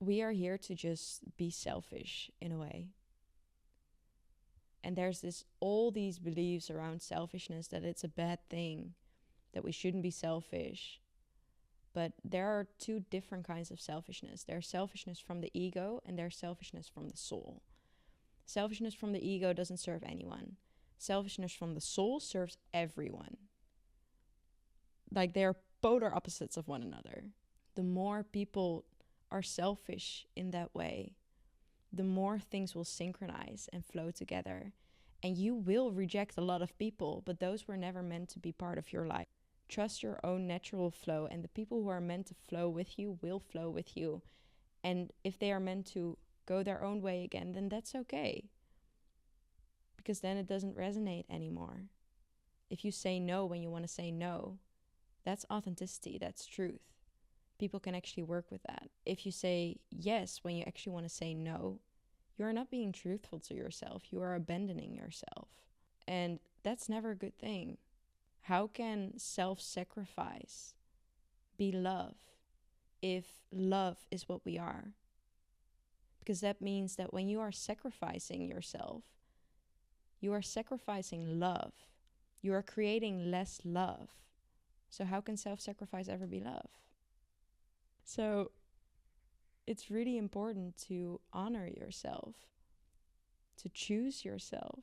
we are here to just be selfish in a way. And there's all these beliefs around selfishness, that it's a bad thing, that we shouldn't be selfish. But there are two different kinds of selfishness. There's selfishness from the ego, and there's selfishness from the soul. Selfishness from the ego doesn't serve anyone. Selfishness from the soul serves everyone. Like, they're polar opposites of one another. The more people are selfish in that way, the more things will synchronize and flow together. And you will reject a lot of people, but those were never meant to be part of your life. Trust your own natural flow, and the people who are meant to flow with you will flow with you. And if they are meant to go their own way again, then that's okay. Because then it doesn't resonate anymore. If you say no when you want to say no, that's authenticity, that's truth. People can actually work with that. If you say yes when you actually want to say no, you are not being truthful to yourself. You are abandoning yourself. And that's never a good thing. How can self-sacrifice be love if love is what we are? Because that means that when you are sacrificing yourself, you are sacrificing love. You are creating less love. So how can self-sacrifice ever be love? So it's really important to honor yourself, to choose yourself.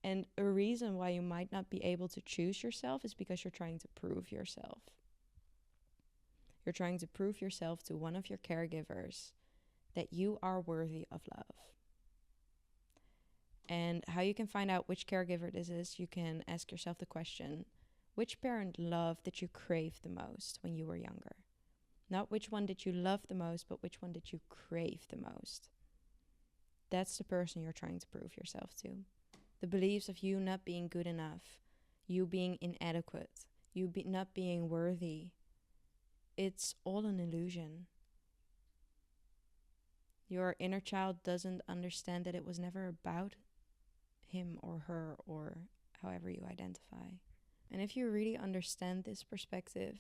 And a reason why you might not be able to choose yourself is because you're trying to prove yourself. You're trying to prove yourself to one of your caregivers that you are worthy of love. And how you can find out which caregiver this is, you can ask yourself the question, which parent love did you crave the most when you were younger? Not which one did you love the most, but which one did you crave the most? That's the person you're trying to prove yourself to. The beliefs of you not being good enough, you being inadequate, you not being worthy, it's all an illusion. Your inner child doesn't understand that it was never about him or her or however you identify. And if you really understand this perspective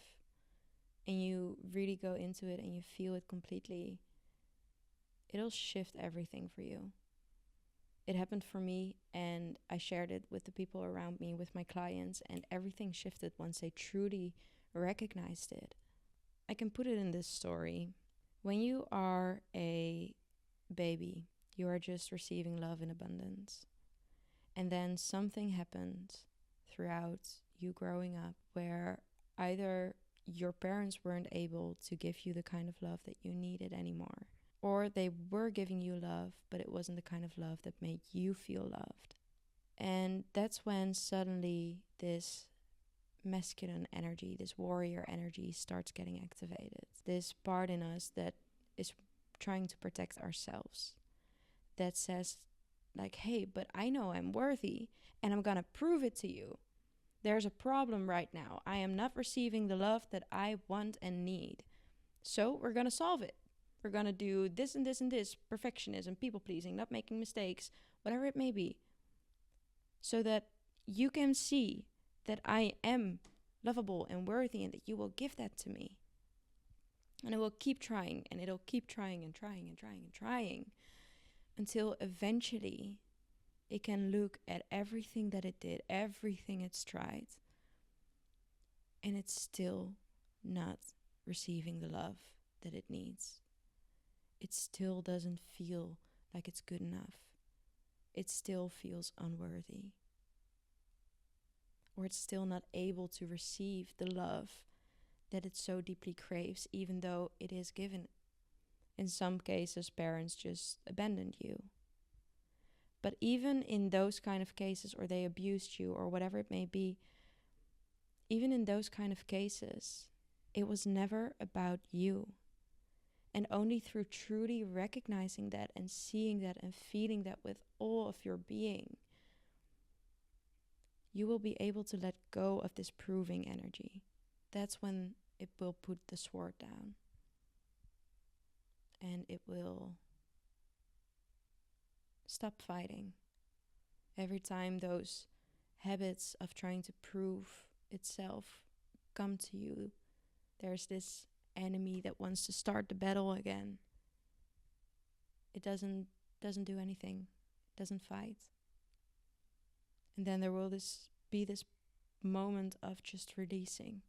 and you really go into it and you feel it completely, it'll shift everything for you. It happened for me, and I shared it with the people around me, with my clients, and everything shifted once they truly recognized it. I can put it in this story. When you are a baby, you are just receiving love in abundance. And then something happened throughout you growing up where either your parents weren't able to give you the kind of love that you needed anymore, or they were giving you love, but it wasn't the kind of love that made you feel loved. And that's when suddenly this masculine energy, this warrior energy starts getting activated. This part in us that is trying to protect ourselves, that says like, hey, but I know I'm worthy and I'm gonna prove it to you. There's a problem right now. I am not receiving the love that I want and need. So we're gonna solve it. We're gonna do this and this and this, perfectionism, people pleasing, not making mistakes, whatever it may be. So that you can see that I am lovable and worthy and that you will give that to me. And it will keep trying, and it'll keep trying and trying and trying and trying until eventually it can look at everything that it did, everything it's tried, and it's still not receiving the love that it needs. It still doesn't feel like it's good enough. It still feels unworthy. Or it's still not able to receive the love that it so deeply craves, even though it is given. In some cases, parents just abandoned you. But even in those kind of cases, or they abused you, or whatever it may be, even in those kind of cases, it was never about you. And only through truly recognizing that and seeing that and feeling that with all of your being, you will be able to let go of this proving energy. That's when it will put the sword down. And it will stop fighting. Every time those habits of trying to prove itself come to you, there's this enemy that wants to start the battle again. It doesn't do anything. It doesn't fight. And then there will be this moment of just releasing,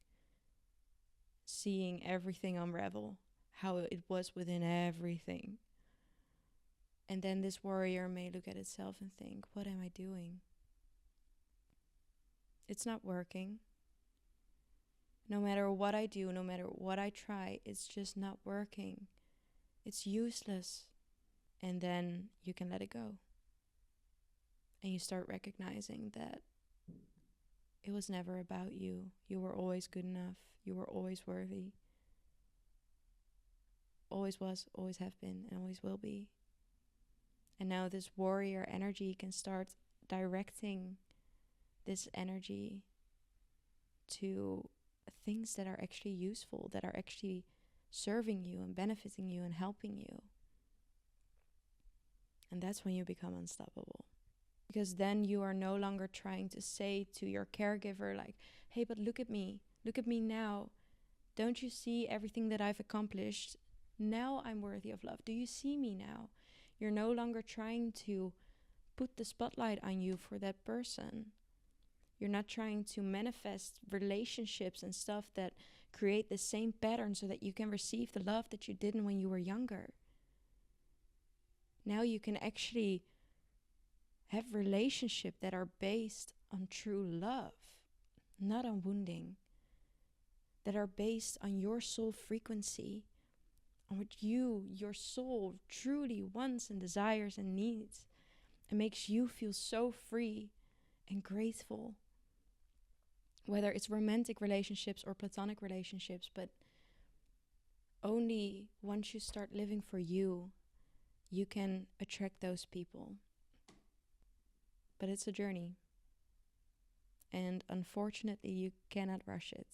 seeing everything unravel, how it was within everything. And then this warrior may look at itself and think, what am I doing? It's not working. No matter what I do, no matter what I try, it's just not working. It's useless. And then you can let it go. And you start recognizing that it was never about you. You were always good enough. You were always worthy. Always was, always have been, and always will be. And now this warrior energy can start directing this energy to things that are actually useful, that are actually serving you and benefiting you and helping you. And that's when you become unstoppable. Because then you are no longer trying to say to your caregiver like, hey, but look at me now. Don't you see everything that I've accomplished? Now I'm worthy of love. Do you see me now? You're no longer trying to put the spotlight on you for that person. You're not trying to manifest relationships and stuff that create the same pattern so that you can receive the love that you didn't when you were younger. Now you can actually have relationships that are based on true love, not on wounding, that are based on your soul frequency, on what your soul truly wants and desires and needs, and makes you feel so free and grateful. Whether it's romantic relationships or platonic relationships, but only once you start living for you, you can attract those people. But it's a journey. And unfortunately, you cannot rush it.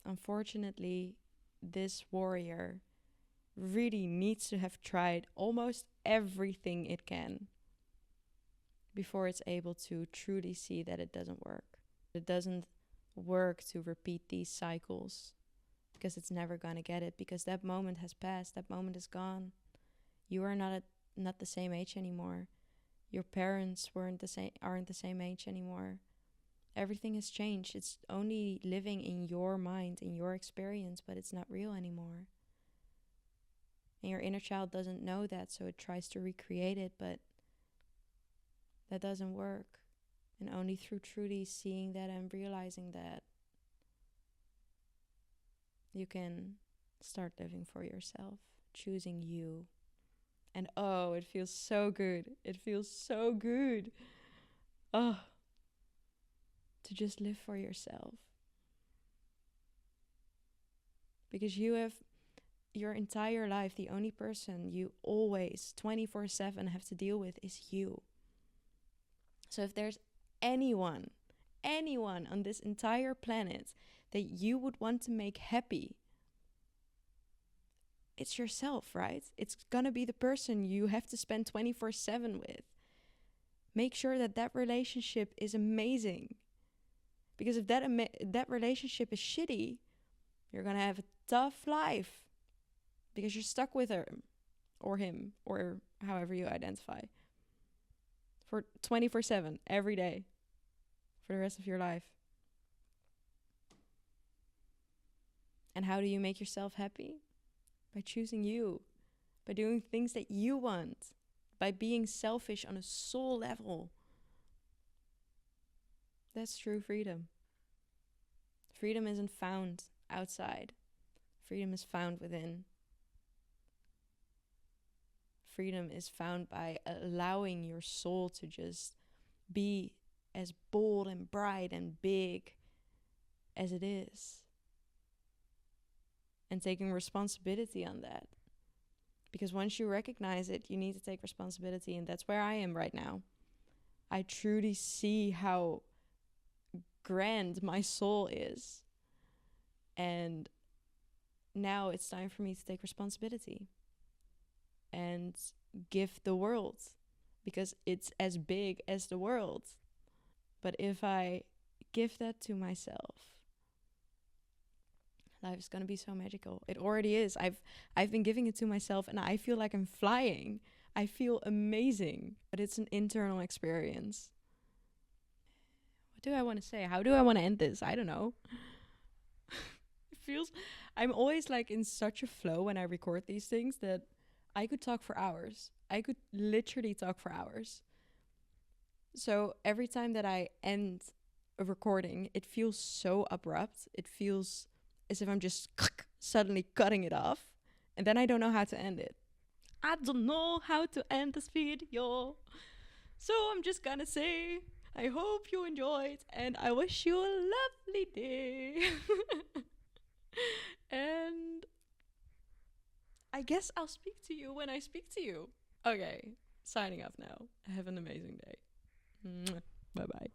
Unfortunately, this warrior really needs to have tried almost everything it can before it's able to truly see that it doesn't work. It doesn't work to repeat these cycles because it's never going to get it, because that moment has passed, that moment is gone. You are not the same age anymore. Your parents aren't the same age anymore. Everything has changed. It's only living in your mind, in your experience, but it's not real anymore. And your inner child doesn't know that, so it tries to recreate it, but that doesn't work. And only through truly seeing that and realizing that, you can start living for yourself, choosing you. And oh, it feels so good. It feels so good. Oh, to just live for yourself. Because you have your entire life, the only person you always 24/7 have to deal with is you. So if there's anyone on this entire planet that you would want to make happy, it's yourself, right? It's gonna be the person you have to spend 24/7 with. Make sure that relationship is amazing. Because if that relationship is shitty, you're gonna have a tough life. Because you're stuck with her or him or however you identify for 24/7 every day for the rest of your life. And how do you make yourself happy? By choosing you, by doing things that you want, by being selfish on a soul level. That's true freedom. Freedom isn't found outside. Freedom is found within. Freedom is found by allowing your soul to just be as bold and bright and big as it is. And taking responsibility on that. Because once you recognize it, you need to take responsibility. And that's where I am right now. I truly see how grand my soul is. And now it's time for me to take responsibility and give the world, because it's as big as the world. But if I give that to myself, life is gonna be so magical. It already is. I've been giving it to myself, and I feel like I'm flying. I feel amazing, but it's an internal experience. What do I want to say? How do I want to end this? I don't know. It feels, I'm always like in such a flow when I record these things that I could talk for hours. I could literally talk for hours. So every time that I end a recording, it feels so abrupt. It feels as if I'm just suddenly cutting it off, and then I don't know how to end it. I don't know how to end this video. So I'm just gonna say, I hope you enjoyed, and I wish you a lovely day. And I guess I'll speak to you when I speak to you. Okay, signing off now. Have an amazing day. Bye bye.